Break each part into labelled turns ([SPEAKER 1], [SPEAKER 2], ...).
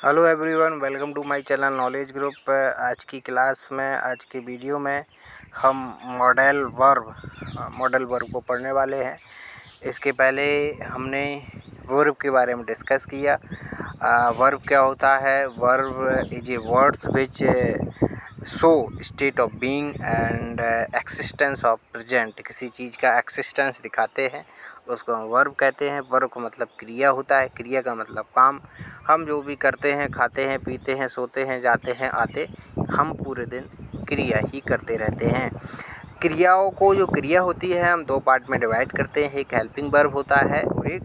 [SPEAKER 1] Hello everyone, welcome to my channel knowledge group. आज की class में, आज की वीडियो में हम मॉडल वर्ब को पढ़ने वाले हैं। इसके पहले हमने वर्ब के बारे में डिस्कस किया। वर्ब क्या होता है? Verb is a words which show state of being and existence of present. किसी चीज़ का एक्सिस्टेंस दिखाते हैं, उसको हम वर्ब कहते हैं। वर्ब का मतलब क्रिया होता है, क्रिया का मतलब काम। हम जो भी करते हैं, खाते हैं, पीते हैं, सोते हैं, जाते हैं, आते, हम पूरे दिन क्रिया ही करते रहते हैं। क्रियाओं को, जो क्रिया होती है, हम दो पार्ट में डिवाइड करते हैं। एक हेल्पिंग वर्ब होता है और एक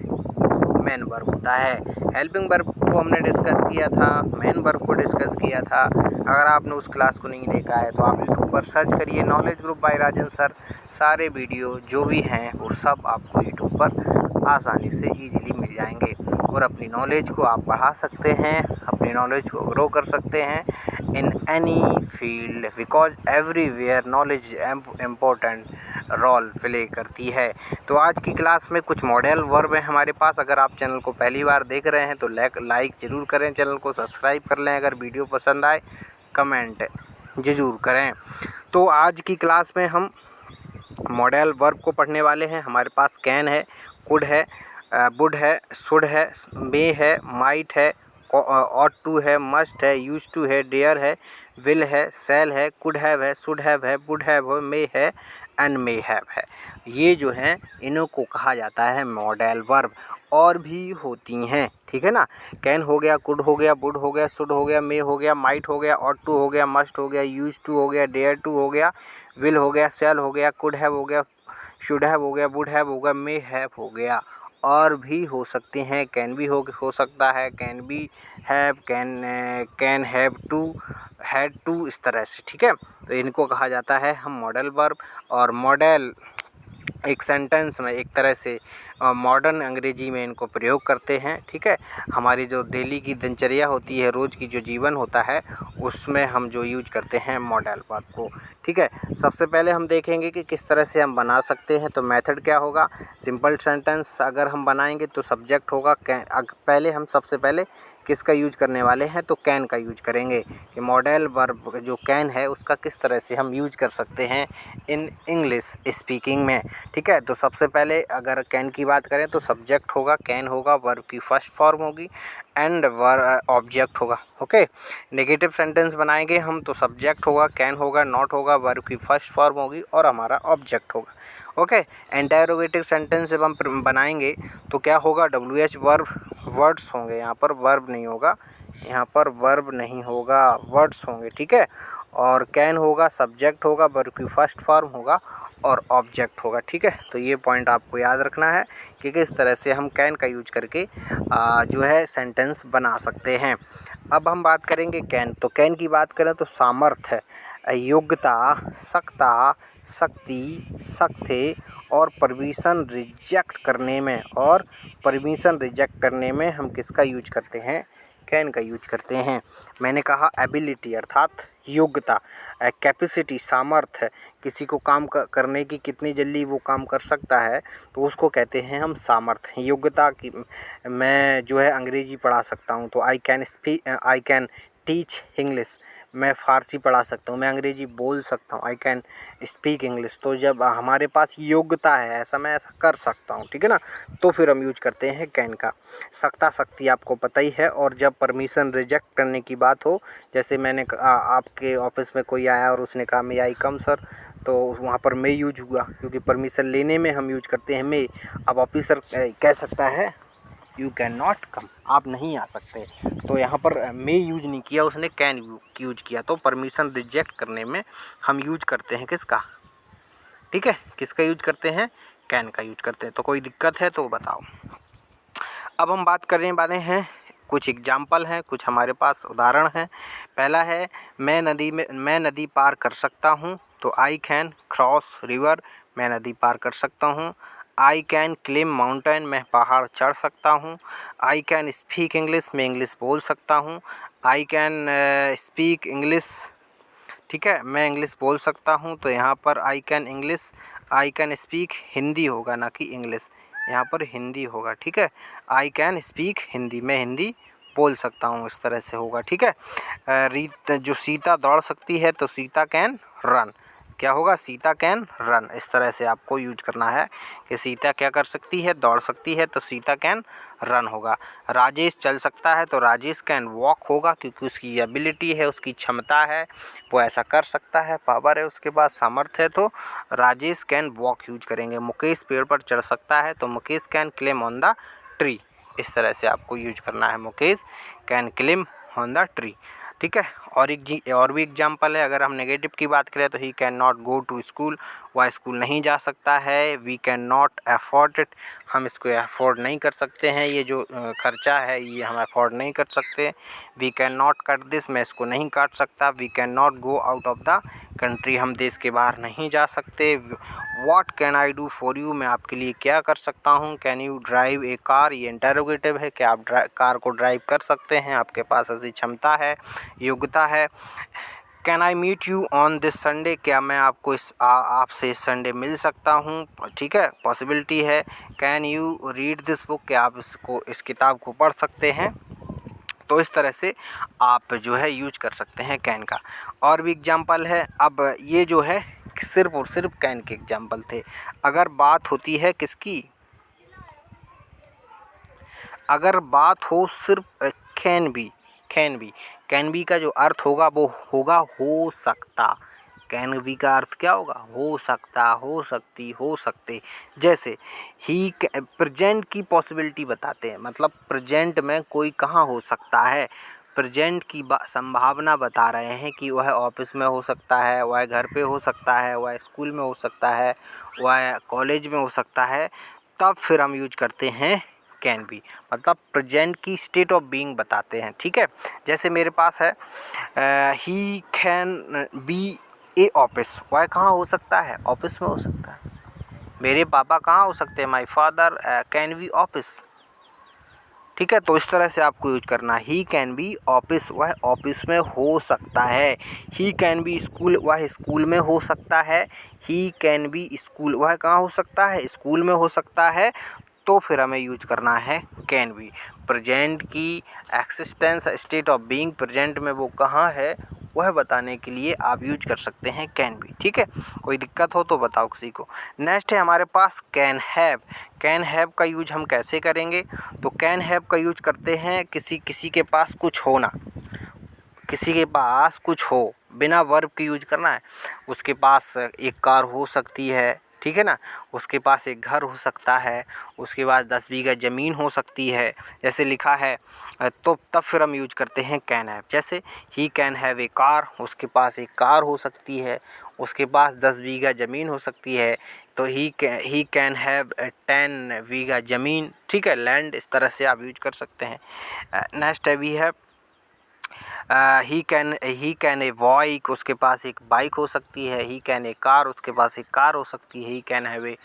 [SPEAKER 1] मेन वर्ब होता है। हेल्पिंग वर्ब को हमने डिस्कस किया था, मेन वर्ब को डिस्कस किया था। अगर आपने उस क्लास को नहीं देखा है तो आप यूट्यूब पर सर्च करिए knowledge group by Rajan sir. सारे वीडियो जो भी हैं वो सब आपको यूट्यूब पर आसानी से ईजिली मिल जाएंगे और अपनी नॉलेज को आप बढ़ा सकते हैं, अपनी नॉलेज को ग्रो कर सकते हैं in any field, because everywhere knowledge important role play करती है। तो आज की क्लास में कुछ मॉडल वर्ब है हमारे पास। अगर आप चैनल को पहली बार देख रहे हैं तो लाइक ज़रूर करें, चैनल को सब्सक्राइब कर लें। अगर वीडियो पसंद आए कमेंट ज़रूर करें। तो आज की क्लास में हम मॉडल वर्ब को पढ़ने वाले हैं। हमारे पास कैन है, कुड है, वुड है, शुड है, मे है, माइट है, ऑट टू है, मस्ट है, यूज टू है, डेयर है, विल है, सेल है, कुड हैव है, शुड हैव है, वुड हैव है, मे है एंड मे हैव है। ये जो हैं इन्हों को कहा जाता है मॉडल वर्ब। और भी होती हैं, ठीक है ना। कैन हो गया, कुड हो गया, वुड हो गया, शुड हो गया, मे हो गया, माइट हो गया, ऑट टू हो गया, मस्ट हो गया, यूज टू हो गया, डेयर टू हो गया, विल हो गया, सेल हो गया, कुड हैव हो गया, शुड हैव हो गया, वुड हैव हो गया, मे हैव हो गया। और भी हो सकते हैं, कैन भी हो सकता है, can be have, can have to, had to, इस तरह से, ठीक है। तो इनको कहा जाता है हम मॉडल वर्ब। और मॉडल एक सेंटेंस में एक तरह से मॉडर्न अंग्रेजी में इनको प्रयोग करते हैं, ठीक है। हमारी जो डेली की दिनचर्या होती है, रोज़ की जो जीवन होता है, उसमें हम जो यूज करते हैं मॉडल वर्ब को, ठीक है। सबसे पहले हम देखेंगे कि किस तरह से हम बना सकते हैं। तो मेथड क्या होगा? सिंपल सेंटेंस अगर हम बनाएंगे तो सब्जेक्ट होगा कैन। पहले हम सबसे पहले किसका यूज करने वाले हैं? तो कैन का यूज करेंगे कि मॉडल वर्ब जो कैन है उसका किस तरह से हम यूज कर सकते हैं इन इंग्लिश स्पीकिंग में, ठीक है। तो सबसे पहले अगर कैन की बात करें तो सब्जेक्ट होगा, कैन होगा, वर्ब की फर्स्ट फॉर्म होगी एंड वर्ब ऑब्जेक्ट होगा, ओके। नेगेटिव सेंटेंस बनाएंगे हम तो सब्जेक्ट होगा, कैन होगा, नॉट होगा, वर्ब की फर्स्ट फॉर्म होगी और हमारा ऑब्जेक्ट होगा, ओके। इंटरोगेटिव सेंटेंस जब हम बनाएंगे तो क्या होगा? WH वर्ब, वर्ड्स होंगे, यहाँ पर वर्ब नहीं होगा, यहाँ पर वर्ब नहीं होगा, वर्ड्स होंगे, ठीक है। और कैन होगा, सब्जेक्ट होगा, वर्ब की फर्स्ट फॉर्म होगा और ऑब्जेक्ट होगा, ठीक है। तो ये पॉइंट आपको याद रखना है कि किस तरह से हम कैन का यूज करके जो है सेंटेंस बना सकते हैं। अब हम बात करेंगे कैन। तो कैन की बात करें तो सामर्थ्य, योग्यता, सकता, शक्ति, शक्ति और परमिशन रिजेक्ट करने में हम किसका यूज करते हैं? कैन का यूज करते हैं। मैंने कहा एबिलिटी अर्थात योग्यता, कैपेसिटी सामर्थ्य, किसी को काम करने की कितनी जल्दी वो काम कर सकता है तो उसको कहते हैं हम सामर्थ्य। योग्यता की, मैं जो है अंग्रेजी पढ़ा सकता हूँ तो आई कैन टीच इंग्लिश, मैं फ़ारसी पढ़ा सकता हूँ, मैं अंग्रेजी बोल सकता हूँ, आई कैन स्पीक इंग्लिश। तो जब हमारे पास योग्यता है, ऐसा मैं ऐसा कर सकता हूँ, ठीक है ना, तो फिर हम यूज करते हैं कैन का। सकता, शक्ति आपको पता ही है। और जब परमिशन रिजेक्ट करने की बात हो, जैसे मैंने आपके ऑफिस में कोई आया और उसने कहा मे आई कम सर, तो वहाँ पर मे यूज हुआ क्योंकि परमिशन लेने में हम यूज करते हैं मे। अब ऑफिसर कह सकता है यू कैन नॉट कम, आप नहीं आ सकते, तो यहाँ पर मे यूज नहीं किया, उसने कैन यूज किया। तो परमिशन रिजेक्ट करने में हम यूज करते हैं किसका? ठीक है, किसका यूज करते हैं? कैन का यूज करते हैं। तो कोई दिक्कत है तो बताओ। अब हम बात करने वाले हैं, कुछ एग्जाम्पल हैं, कुछ हमारे पास उदाहरण हैं। पहला है मैं नदी पार कर सकता हूँ, तो आई कैन क्रॉस रिवर, मैं नदी पार कर सकता हूँ। आई कैन क्लिम माउंटेन, मैं पहाड़ चढ़ सकता हूँ। आई कैन स्पीक इंग्लिश, मैं इंग्लिश बोल सकता हूँ। आई कैन स्पीक इंग्लिश, ठीक है, मैं इंग्लिश बोल सकता हूँ। तो यहाँ पर आई कैन स्पीक हिंदी होगा, ना कि इंग्लिश, यहाँ पर हिंदी होगा, ठीक है। आई कैन स्पीक हिंदी, मैं हिंदी बोल सकता हूँ, इस तरह से होगा। ठीक है, रीत जो सीता दौड़ सकती है तो सीता कैन रन, क्या होगा, सीता कैन रन। इस तरह से आपको यूज करना है कि सीता क्या कर सकती है, दौड़ सकती है, तो सीता कैन रन होगा। राजेश चल सकता है तो राजेश कैन वॉक होगा, क्योंकि उसकी एबिलिटी है, उसकी क्षमता है, वो ऐसा कर सकता है, पावर है उसके पास, सामर्थ्य है, तो राजेश कैन वॉक यूज करेंगे। मुकेश पेड़ पर चढ़ सकता है तो Mukesh can climb on the tree. इस तरह से आपको यूज करना है, Mukesh can climb on the tree. ठीक है, और भी एग्जाम्पल है। अगर हम नेगेटिव की बात करें तो he can not go to school, वह स्कूल नहीं जा सकता है। We can not afford it, हम इसको अफोर्ड नहीं कर सकते हैं, ये जो खर्चा है ये हम अफोर्ड नहीं कर सकते। We can not cut this, मैं इसको नहीं काट सकता। We can not go out of the country, हम देश के बाहर नहीं जा सकते। What can I do for you, मैं आपके लिए क्या कर सकता हूँ। Can you drive a car, ये इंटरोगेटिव है, क्या आप कार को ड्राइव कर सकते हैं, आपके पास ऐसी क्षमता है, योग्यता है। Can I meet you on this Sunday, क्या मैं आपको आपसे इस संडे मिल सकता हूँ, ठीक है, पॉसिबिलिटी है। Can you read this book, क्या आप इस किताब को पढ़ सकते हैं। तो इस तरह से आप जो है यूज कर सकते हैं कैन का। और भी एग्जाम्पल है। अब ये जो है सिर्फ और सिर्फ कैन के एग्जाम्पल थे। अगर बात होती है किसकी, अगर बात हो सिर्फ कैन बी का जो अर्थ होगा वो होगा हो सकता। कैन बी का अर्थ क्या होगा, हो सकता, हो सकती, हो सकते। जैसे ही प्रेजेंट की पॉसिबिलिटी बताते हैं, मतलब प्रेजेंट में कोई कहाँ हो सकता है, प्रेजेंट की संभावना बता रहे हैं कि वह ऑफिस में हो सकता है, वह घर पे हो सकता है, वह स्कूल में हो सकता है, वह कॉलेज में हो सकता है। तब फिर हम यूज करते हैं कैन बी, मतलब प्रेजेंट की स्टेट ऑफ बीइंग बताते हैं। ठीक है, जैसे मेरे पास है he can be A office, वह कहाँ हो सकता है, ऑफिस में हो सकता है। मेरे पापा कहाँ हो सकते हैं, my father can be office. ठीक है, तो इस तरह से आपको यूज करना है। ही कैन बी ऑफिस, वह ऑफिस में हो सकता है। ही कैन बी स्कूल, वह स्कूल में हो सकता है। ही कैन बी स्कूल, वह कहाँ हो सकता है, स्कूल में हो सकता है। तो फिर हमें यूज करना है कैन बी। प्रेजेंट की existence, state of being, present में वो कहाँ है वह बताने के लिए आप यूज कर सकते हैं कैन बी। ठीक है, कोई दिक्कत हो तो बताओ किसी को। नेक्स्ट है हमारे पास कैन हैव। कैन हैव का यूज हम कैसे करेंगे, तो कैन हैव का यूज करते हैं किसी के पास कुछ होना, किसी के पास कुछ हो, बिना वर्ब के यूज करना है। उसके पास एक कार हो सकती है, ठीक है ना, उसके पास एक घर हो सकता है, उसके पास 10 बीघा ज़मीन हो सकती है, जैसे लिखा है। तो तब फिर हम यूज करते हैं कैन हैव। जैसे he can have a car, उसके पास एक कार हो सकती है, उसके पास 10 बीघा ज़मीन हो सकती है, तो ही कैन हैव 10 बीघा ज़मीन, ठीक है, लैंड। इस तरह से आप यूज कर सकते हैं। नेक्स्ट है we have he can a bike, उसके पास एक बाइक हो सकती है। ही कैन ए कार, उसके पास एक कार हो सकती है। ही कैन हैव ए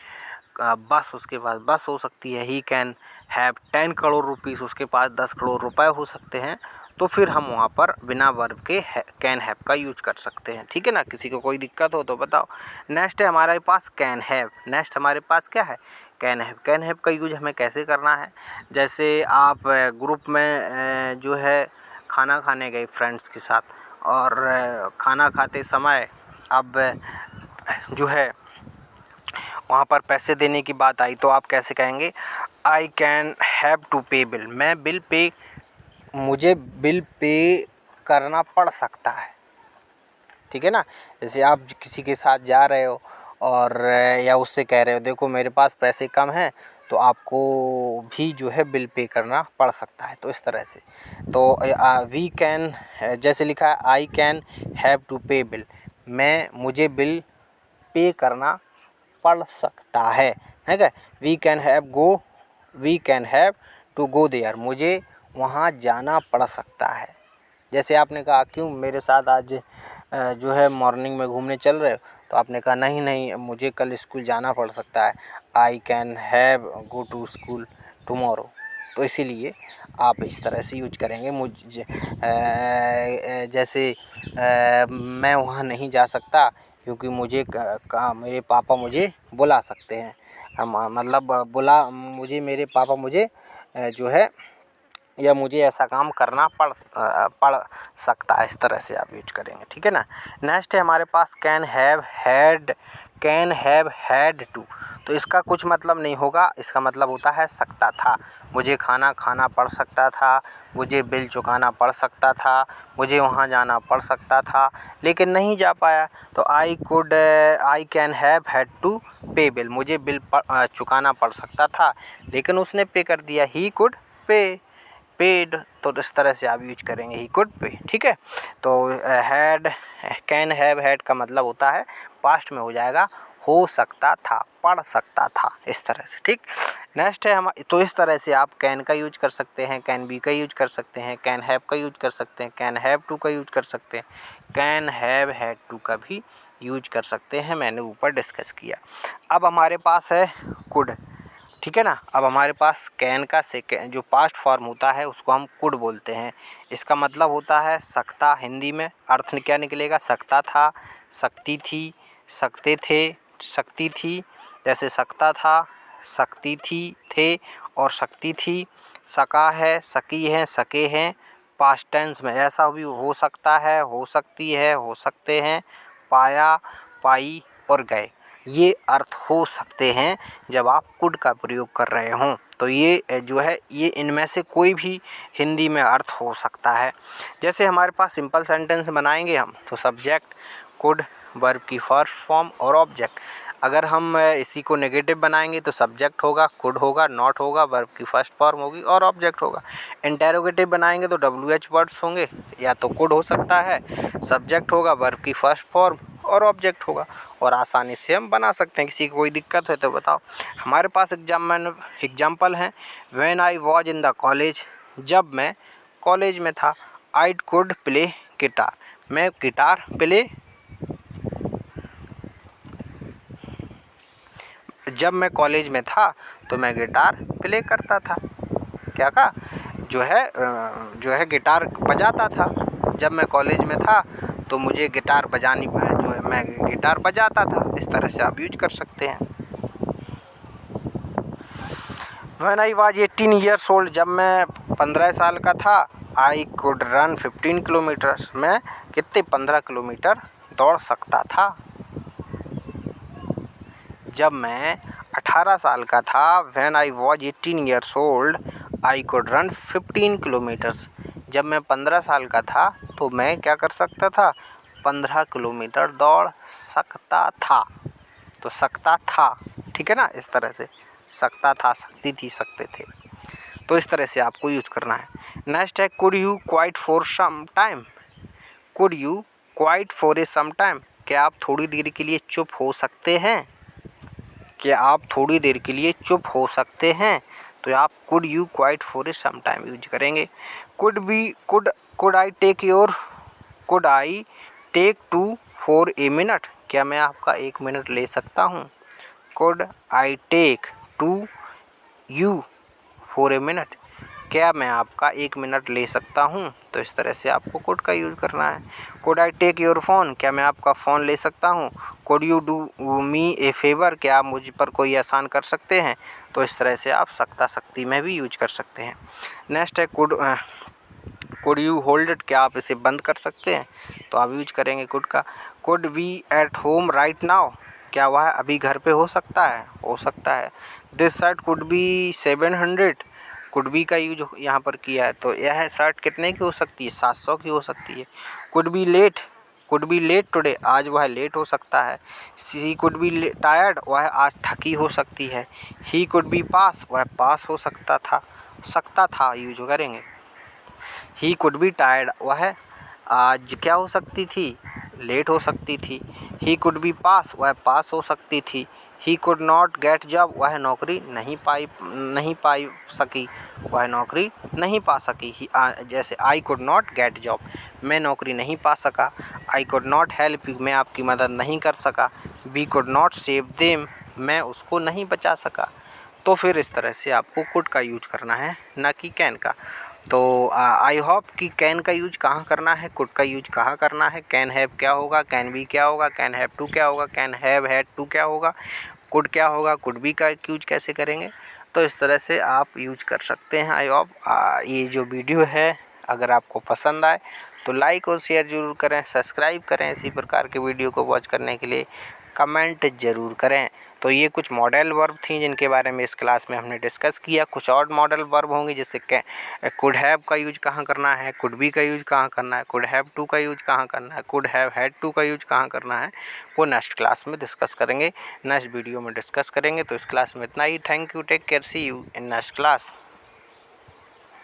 [SPEAKER 1] बस, उसके पास बस हो सकती है। He can have 10 crore rupees, उसके पास 10 करोड़ रुपए हो सकते हैं। तो फिर हम वहाँ पर बिना वर्ब के कैन हैव का यूज कर सकते हैं। ठीक है ना, किसी को कोई दिक्कत हो तो बताओ। नेक्स्ट है हमारे पास कैन हैव। नेक्स्ट हमारे पास क्या है, कैन हैव। कैन हैव का यूज हमें कैसे करना है, जैसे आप ग्रुप में जो है खाना खाने गए फ्रेंड्स के साथ, और खाना खाते समय अब जो है वहाँ पर पैसे देने की बात आई, तो आप कैसे कहेंगे, आई can have to pay bill, मैं बिल पे, मुझे बिल पे करना पड़ सकता है। ठीक है ना, जैसे आप किसी के साथ जा रहे हो और या उससे कह रहे हो देखो मेरे पास पैसे कम हैं, तो आपको भी जो है बिल पे करना पड़ सकता है। तो इस तरह से, तो वी कैन, जैसे लिखा है I can have to pay bill, मुझे बिल पे करना पड़ सकता है क्या। We can have to go there, मुझे वहाँ जाना पड़ सकता है। जैसे आपने कहा क्यों मेरे साथ आज जो है मॉर्निंग में घूमने चल रहे हो, तो आपने कहा नहीं नहीं मुझे कल स्कूल जाना पड़ सकता है, I can have go to school tomorrow. तो इसीलिए आप इस तरह से यूज करेंगे। जैसे मैं वहाँ नहीं जा सकता क्योंकि मेरे पापा मुझे बुला सकते हैं, मतलब मुझे मेरे पापा मुझे जो है या मुझे ऐसा काम करना पड़ सकता है, इस तरह से आप यूज करेंगे, ठीक है ना। नेक्स्ट है हमारे पास कैन हैव हैड टू। तो इसका कुछ मतलब नहीं होगा, इसका मतलब होता है सकता था। मुझे खाना खाना पड़ सकता था, मुझे बिल चुकाना पड़ सकता था, मुझे वहाँ जाना पड़ सकता था लेकिन नहीं जा पाया। तो I can have had to pay bill, मुझे बिल चुकाना पड़ सकता था लेकिन उसने पे कर दिया, ही कुड पेड। तो इस तरह से आप यूज करेंगे ही कुड पे, ठीक है। तो हैड कैन हैव हैड का मतलब होता है पास्ट में हो जाएगा हो सकता था, पढ़ सकता था, इस तरह से, ठीक। नेक्स्ट है हम, तो इस तरह से आप कैन का यूज कर सकते हैं, कैन बी का यूज कर सकते हैं, कैन हैव का यूज कर सकते हैं, कैन हैव टू का यूज कर सकते हैं, कैन हैव हैड टू का भी यूज कर सकते हैं, मैंने ऊपर डिस्कस किया। अब हमारे पास है कुड, ठीक है ना। अब हमारे पास कैन का सेकेंड जो पास्ट फॉर्म होता है उसको हम कुड बोलते हैं। इसका मतलब होता है सकता, हिंदी में अर्थ क्या निकलेगा, सकता था, सकती थी, सकते थे, सकती थी। जैसे सकता था, सकती थी, थे और सकती थी। सका है, सकी है, सके हैं। पास्ट टेंस में ऐसा भी हो सकता है, हो सकती है, हो सकते हैं, पाया, पाई और गए, ये अर्थ हो सकते हैं जब आप कुड का प्रयोग कर रहे हों। तो ये जो है ये इनमें से कोई भी हिंदी में अर्थ हो सकता है। जैसे हमारे पास सिंपल सेंटेंस बनाएंगे हम, तो सब्जेक्ट, कुड, वर्ब की फर्स्ट फॉर्म और ऑब्जेक्ट। अगर हम इसी को नेगेटिव बनाएंगे तो सब्जेक्ट होगा, कुड होगा, नॉट होगा, वर्ब की फर्स्ट फॉर्म होगी और ऑब्जेक्ट होगा। इंटेरोगेटिव बनाएंगे तो WH वर्ड्स होंगे, या तो कुड हो सकता है, सब्जेक्ट होगा, वर्ब की फर्स्ट फॉर्म और ऑब्जेक्ट होगा। और आसानी से हम बना सकते हैं, किसी को कोई दिक्कत है तो बताओ। हमारे पास एग्जाम्पल हैं, when I was in the college, जब मैं कॉलेज में था। आई कुड प्ले गिटार, मैं गिटार प्ले, जब मैं कॉलेज में था तो मैं गिटार प्ले करता था। क्या कहा, जो है गिटार बजाता था। जब मैं कॉलेज में था तो मुझे गिटार बजानी जो है मैं गिटार बजाता था, इस तरह से आप यूज कर सकते हैं। When I was 18 years old, जब मैं 15 साल का था, I could run 15 किलोमीटर, मैं कितने 15 किलोमीटर दौड़ सकता था। जब मैं 18 साल का था, When I was 18 years old, I could run 15 kilometres, जब मैं 15 साल का था तो मैं क्या कर सकता था, 15 किलोमीटर दौड़ सकता था। तो सकता था, ठीक है ना, इस तरह से सकता था, सकती थी, सकते थे। तो इस तरह से आपको यूज करना है। नेक्स्ट है could you quite for some time, could you quite for a some time, क्या आप थोड़ी देर के लिए चुप हो सकते हैं, क्या आप थोड़ी देर के लिए चुप हो सकते हैं। तो आप could you quite for a some time use करेंगे। Could I talk to for a minute, क्या मैं आपका 1 मिनट ले सकता हूँ। Could I talk to you for a minute, क्या मैं आपका 1 मिनट ले सकता हूँ। तो इस तरह से आपको कुड का यूज़ करना है। Could I take your phone, क्या मैं आपका फ़ोन ले सकता हूँ। Could you do me a favour, क्या आप मुझ पर कोई एहसान कर सकते हैं। तो इस तरह से आप सकता सकती में भी यूज कर सकते हैं। नेक्स्ट है कुड यू होल्ड इट, क्या आप इसे बंद कर सकते हैं। तो आप यूज करेंगे कुड का। Could we at home right now, क्या वह अभी घर पे हो सकता है, हो सकता है। This shirt could be 700, could be का यूज यहाँ पर किया है, तो यह शर्ट कितने की हो सकती है, 700 की हो सकती है। कुड बी लेट टुडे, आज वह लेट हो सकता है। सी कुड बी टायर्ड, वह आज थकी हो सकती है। ही कुड बी पास, वह पास हो सकता था यूज करेंगे। ही कुड बी टायर्ड, वह आज क्या हो सकती थी, लेट हो सकती थी। ही कुड बी पास, वह पास हो सकती थी। He could not get job, वह नौकरी नहीं पाई सकी, वह नौकरी नहीं पा सकी। जैसे I could not get job, मैं नौकरी नहीं पा सका। I could not help you, मैं आपकी मदद नहीं कर सका। We could not save them, मैं उसको नहीं बचा सका। तो फिर इस तरह से आपको कुड का यूज करना है, ना कि कैन का। तो आई होप कि कैन का यूज कहाँ करना है, कुड का यूज कहाँ करना है। कैन हैव क्या होगा, कैन बी क्या होगा, कैन हैव टू क्या होगा, कैन हैव हैड टू क्या होगा, कुड क्या होगा, कुड बी का यूज कैसे करेंगे, तो इस तरह से आप यूज कर सकते हैं। आई होप ये जो वीडियो है अगर आपको पसंद आए तो लाइक और शेयर ज़रूर करें, सब्सक्राइब करें इसी प्रकार के वीडियो को वॉच करने के लिए, कमेंट ज़रूर करें। तो ये कुछ मॉडल वर्ब थी जिनके बारे में इस क्लास में हमने डिस्कस किया। कुछ और मॉडल वर्ब होंगे जैसे कुड हैव का यूज कहाँ करना है, कुड बी का यूज कहाँ करना है, कुड हैव टू का यूज कहाँ करना है, कुड हैव हैड टू का यूज कहाँ करना है, वो नेक्स्ट क्लास में डिस्कस करेंगे, नेक्स्ट वीडियो में डिस्कस करेंगे। तो इस क्लास में इतना ही। Thank you, take care, see you in next class.